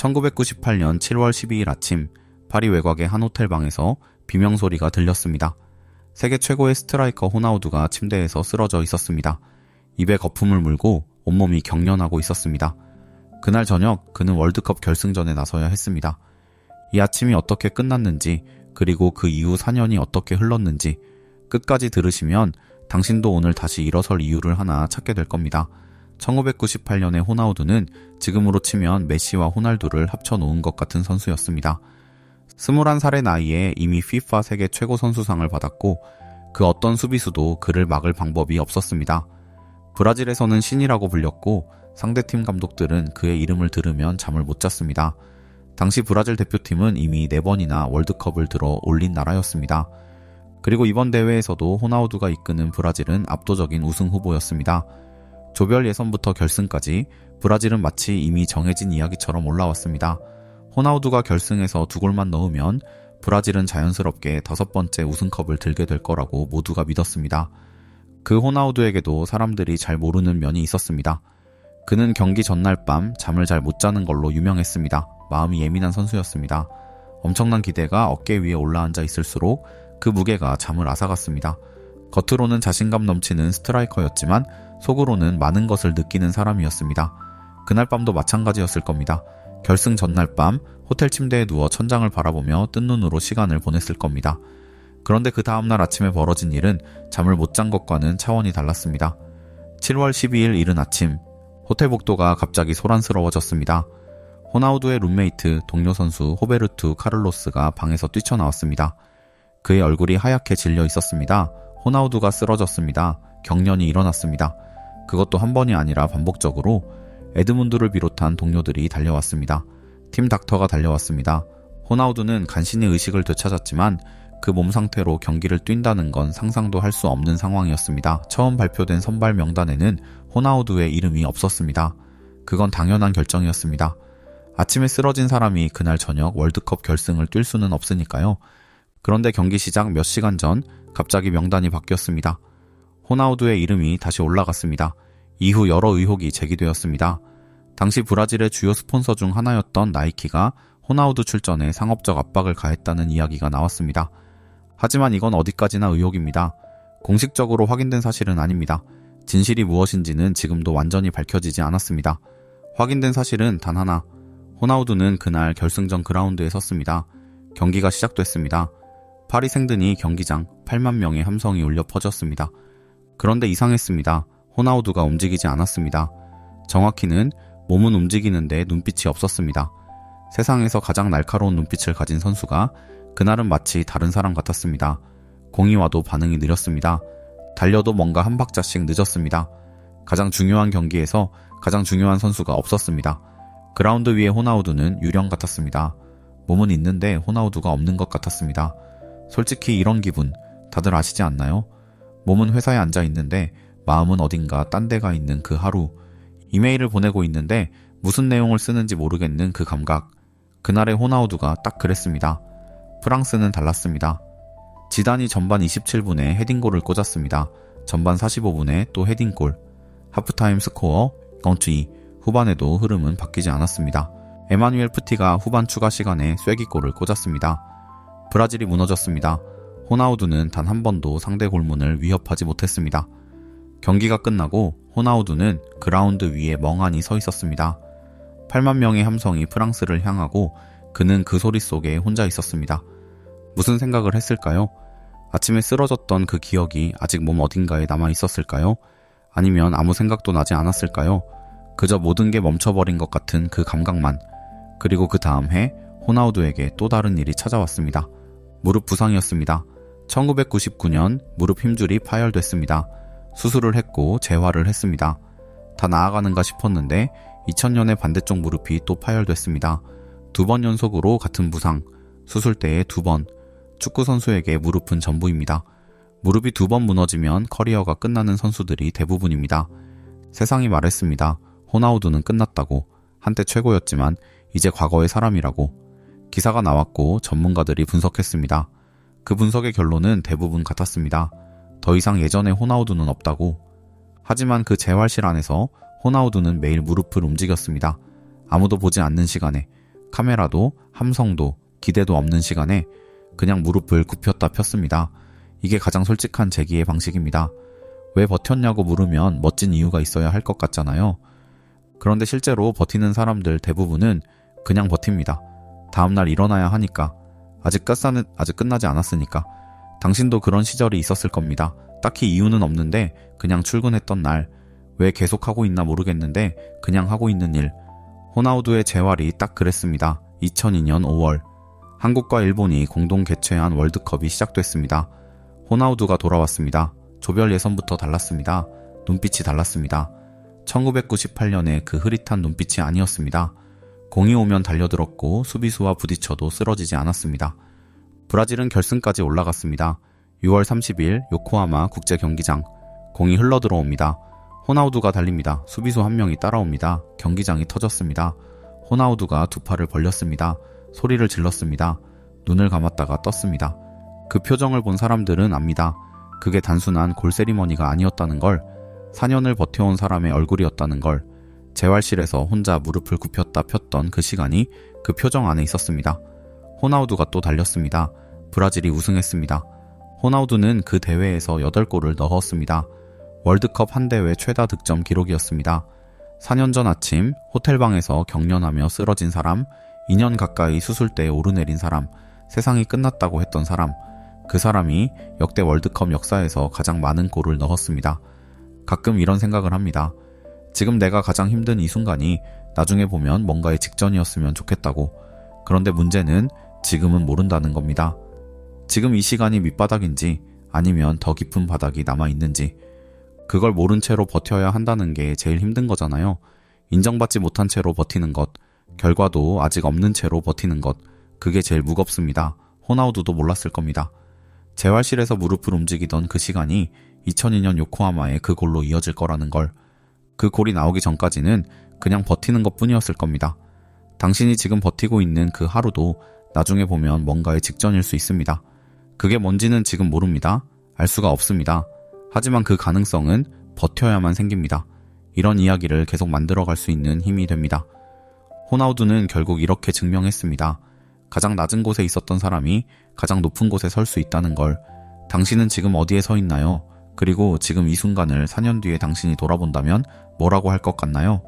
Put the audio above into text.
1998년 7월 12일 아침 파리 외곽의 한 호텔 방에서 비명소리가 들렸습니다. 세계 최고의 스트라이커 호나우두가 침대에서 쓰러져 있었습니다. 입에 거품을 물고 온몸이 경련하고 있었습니다. 그날 저녁 그는 월드컵 결승전에 나서야 했습니다. 이 아침이 어떻게 끝났는지, 그리고 그 이후 4년이 어떻게 흘렀는지 끝까지 들으시면 당신도 오늘 다시 일어설 이유를 하나 찾게 될 겁니다. 1998년의 호나우두는 지금으로 치면 메시와 호날두를 합쳐놓은 것 같은 선수였습니다. 21살의 나이에 이미 FIFA 세계 최고 선수상을 받았고 그 어떤 수비수도 그를 막을 방법이 없었습니다. 브라질에서는 신이라고 불렸고 상대팀 감독들은 그의 이름을 들으면 잠을 못 잤습니다. 당시 브라질 대표팀은 이미 4번이나 월드컵을 들어 올린 나라였습니다. 그리고 이번 대회에서도 호나우두가 이끄는 브라질은 압도적인 우승 후보였습니다. 조별 예선부터 결승까지 브라질은 마치 이미 정해진 이야기처럼 올라왔습니다. 호나우두가 결승에서 2골만 넣으면 브라질은 자연스럽게 5번째 우승컵을 들게 될 거라고 모두가 믿었습니다. 그 호나우두에게도 사람들이 잘 모르는 면이 있었습니다. 그는 경기 전날 밤 잠을 잘 못 자는 걸로 유명했습니다. 마음이 예민한 선수였습니다. 엄청난 기대가 어깨 위에 올라앉아 있을수록 그 무게가 잠을 앗아갔습니다. 겉으로는 자신감 넘치는 스트라이커였지만 속으로는 많은 것을 느끼는 사람이었습니다. 그날 밤도 마찬가지였을 겁니다. 결승 전날 밤 호텔 침대에 누워 천장을 바라보며 뜬 눈으로 시간을 보냈을 겁니다. 그런데 그 다음날 아침에 벌어진 일은 잠을 못 잔 것과는 차원이 달랐습니다. 7월 12일 이른 아침 호텔 복도가 갑자기 소란스러워졌습니다. 호나우두의 룸메이트 동료 선수 호베르투 카를로스가 방에서 뛰쳐나왔습니다. 그의 얼굴이 하얗게 질려 있었습니다. 호나우두가 쓰러졌습니다. 경련이 일어났습니다. 그것도 한 번이 아니라 반복적으로 에드문드를 비롯한 동료들이 달려왔습니다. 팀 닥터가 달려왔습니다. 호나우두는 간신히 의식을 되찾았지만 그 몸 상태로 경기를 뛴다는 건 상상도 할 수 없는 상황이었습니다. 처음 발표된 선발 명단에는 호나우두의 이름이 없었습니다. 그건 당연한 결정이었습니다. 아침에 쓰러진 사람이 그날 저녁 월드컵 결승을 뛸 수는 없으니까요. 그런데 경기 시작 몇 시간 전 갑자기 명단이 바뀌었습니다. 호나우두의 이름이 다시 올라갔습니다. 이후 여러 의혹이 제기되었습니다. 당시 브라질의 주요 스폰서 중 하나였던 나이키가 호나우두 출전에 상업적 압박을 가했다는 이야기가 나왔습니다. 하지만 이건 어디까지나 의혹입니다. 공식적으로 확인된 사실은 아닙니다. 진실이 무엇인지는 지금도 완전히 밝혀지지 않았습니다. 확인된 사실은 단 하나. 호나우두는 그날 결승전 그라운드에 섰습니다. 경기가 시작됐습니다. 파리 생드니 경기장 8만 명의 함성이 울려 퍼졌습니다. 그런데 이상했습니다. 호나우두가 움직이지 않았습니다. 정확히는 몸은 움직이는데 눈빛이 없었습니다. 세상에서 가장 날카로운 눈빛을 가진 선수가 그날은 마치 다른 사람 같았습니다. 공이 와도 반응이 느렸습니다. 달려도 뭔가 한 박자씩 늦었습니다. 가장 중요한 경기에서 가장 중요한 선수가 없었습니다. 그라운드 위에 호나우두는 유령 같았습니다. 몸은 있는데 호나우두가 없는 것 같았습니다. 솔직히 이런 기분 다들 아시지 않나요? 몸은 회사에 앉아 있는데 마음은 어딘가 딴 데가 있는 그 하루. 이메일을 보내고 있는데 무슨 내용을 쓰는지 모르겠는 그 감각. 그날의 호나우두가 딱 그랬습니다. 프랑스는 달랐습니다. 지단이 전반 27분에 헤딩골을 꽂았습니다. 전반 45분에 또 헤딩골. 하프타임 스코어 0-2. 후반에도 흐름은 바뀌지 않았습니다. 에마누엘 푸티가 후반 추가 시간에 쐐기골을 꽂았습니다. 브라질이 무너졌습니다. 호나우두는 단 한 번도 상대 골문을 위협하지 못했습니다. 경기가 끝나고 호나우두는 그라운드 위에 멍하니 서 있었습니다. 8만 명의 함성이 프랑스를 향하고 그는 그 소리 속에 혼자 있었습니다. 무슨 생각을 했을까요? 아침에 쓰러졌던 그 기억이 아직 몸 어딘가에 남아 있었을까요? 아니면 아무 생각도 나지 않았을까요? 그저 모든 게 멈춰버린 것 같은 그 감각만. 그리고 그 다음 해 호나우두에게 또 다른 일이 찾아왔습니다. 무릎 부상이었습니다. 1999년 무릎 힘줄이 파열됐습니다. 수술을 했고 재활을 했습니다. 다 나아가는가 싶었는데 2000년에 반대쪽 무릎이 또 파열됐습니다. 2번 연속으로 같은 부상, 수술 때에 2번. 축구선수에게 무릎은 전부입니다. 무릎이 2번 무너지면 커리어가 끝나는 선수들이 대부분입니다. 세상이 말했습니다. 호나우두는 끝났다고. 한때 최고였지만 이제 과거의 사람이라고. 기사가 나왔고 전문가들이 분석했습니다. 그 분석의 결론은 대부분 같았습니다. 더 이상 예전의 호나우두는 없다고. 하지만 그 재활실 안에서 호나우두는 매일 무릎을 움직였습니다. 아무도 보지 않는 시간에 카메라도 함성도 기대도 없는 시간에 그냥 무릎을 굽혔다 폈습니다. 이게 가장 솔직한 재기의 방식입니다. 왜 버텼냐고 물으면 멋진 이유가 있어야 할 것 같잖아요. 그런데 실제로 버티는 사람들 대부분은 그냥 버팁니다. 다음날 일어나야 하니까. 아직 끝나지 않았으니까. 당신도 그런 시절이 있었을 겁니다. 딱히 이유는 없는데 그냥 출근했던 날. 왜 계속하고 있나 모르겠는데 그냥 하고 있는 일. 호나우두의 재활이 딱 그랬습니다. 2002년 5월. 한국과 일본이 공동 개최한 월드컵이 시작됐습니다. 호나우두가 돌아왔습니다. 조별 예선부터 달랐습니다. 눈빛이 달랐습니다. 1998년의 그 흐릿한 눈빛이 아니었습니다. 공이 오면 달려들었고 수비수와 부딪혀도 쓰러지지 않았습니다. 브라질은 결승까지 올라갔습니다. 6월 30일 요코하마 국제경기장. 공이 흘러들어옵니다. 호나우두가 달립니다. 수비수 한 명이 따라옵니다. 경기장이 터졌습니다. 호나우두가 두 팔을 벌렸습니다. 소리를 질렀습니다. 눈을 감았다가 떴습니다. 그 표정을 본 사람들은 압니다. 그게 단순한 골세리머니가 아니었다는 걸, 4년을 버텨온 사람의 얼굴이었다는 걸. 재활실에서 혼자 무릎을 굽혔다 폈던 그 시간이 그 표정 안에 있었습니다. 호나우두가 또 달렸습니다. 브라질이 우승했습니다. 호나우두는 그 대회에서 8골을 넣었습니다. 월드컵 한 대회 최다 득점 기록이었습니다. 4년 전 아침 호텔방에서 경련하며 쓰러진 사람, 2년 가까이 수술대에 오르내린 사람, 세상이 끝났다고 했던 사람, 그 사람이 역대 월드컵 역사에서 가장 많은 골을 넣었습니다. 가끔 이런 생각을 합니다. 지금 내가 가장 힘든 이 순간이 나중에 보면 뭔가의 직전이었으면 좋겠다고. 그런데 문제는 지금은 모른다는 겁니다. 지금 이 시간이 밑바닥인지 아니면 더 깊은 바닥이 남아있는지, 그걸 모른 채로 버텨야 한다는 게 제일 힘든 거잖아요. 인정받지 못한 채로 버티는 것, 결과도 아직 없는 채로 버티는 것, 그게 제일 무겁습니다. 호나우두도 몰랐을 겁니다. 재활실에서 무릎을 움직이던 그 시간이 2002년 요코하마의 그 골로 이어질 거라는 걸, 그 골이 나오기 전까지는 그냥 버티는 것 뿐이었을 겁니다. 당신이 지금 버티고 있는 그 하루도 나중에 보면 뭔가의 직전일 수 있습니다. 그게 뭔지는 지금 모릅니다. 알 수가 없습니다. 하지만 그 가능성은 버텨야만 생깁니다. 이런 이야기를 계속 만들어갈 수 있는 힘이 됩니다. 호나우두는 결국 이렇게 증명했습니다. 가장 낮은 곳에 있었던 사람이 가장 높은 곳에 설 수 있다는 걸. 당신은 지금 어디에 서 있나요? 그리고 지금 이 순간을 4년 뒤에 당신이 돌아본다면 뭐라고 할 것 같나요?